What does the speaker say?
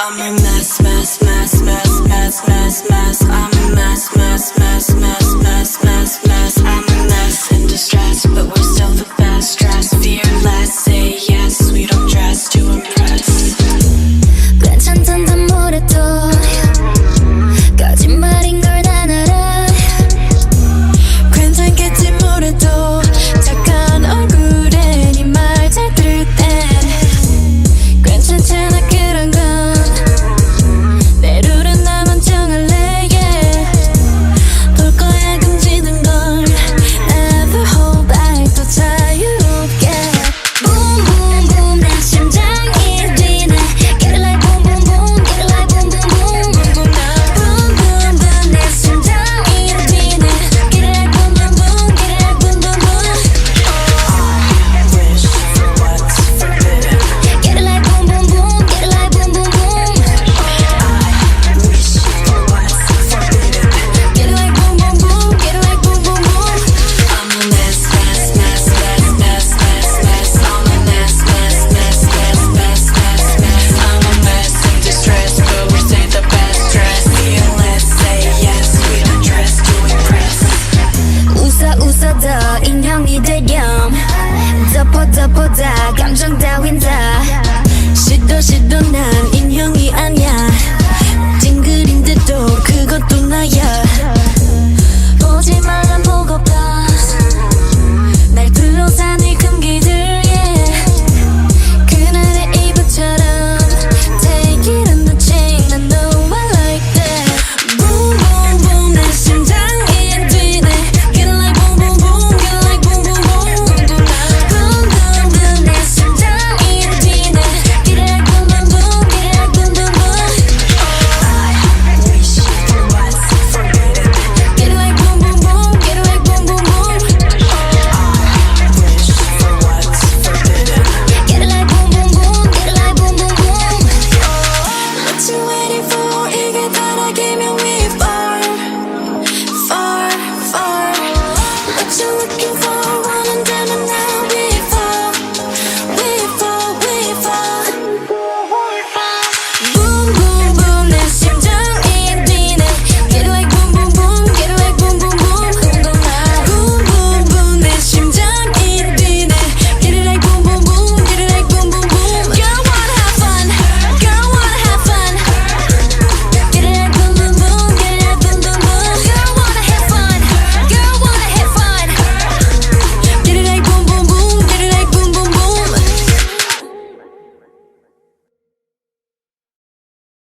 I'm a mess, mess, mess, mess, mess, mess, mess. I'm a mess, mess, mess, mess, mess, mess, mess. I'm a mess in distress, but we're still the best. Stress, fearless, say yes. We don't dress to impress. 괜찮단다 뭐래도 거짓말인 걸 난 알아. 괜찮겠지 뭐래도 착한 얼굴에 네 말 잘 들을 땐 괜찮잖아 그런 건. 내 룰은 나만 정할래 yeah. 볼 거야 금지된 걸 Never hold back 또 자유롭게. Boom boom boom 내 심장이 뛰네. Get it like boom boom boom. Get it like boom boom boom. Boom boom boom 내 심장이 뛰네. Get it like boom boom boom. Get it like boom boom boom. Wish for what's forbidden. Get it like boom boom boom. Get it like boom boom boom. Wish for what's forbidden. Get it like boom boom boom. Get it like boom boom boom. I'm a mess, mess, mess, mess, mess, mess, mess. I'm a mess, mess, mess, mess, mess, mess, mess. I'm a mess in distress, but we say the best dress. Fearless, say yes. We don't dress to impress. 웃어 더 인형이 되렴. 덮어 다 감정 따윈 다. 시도 난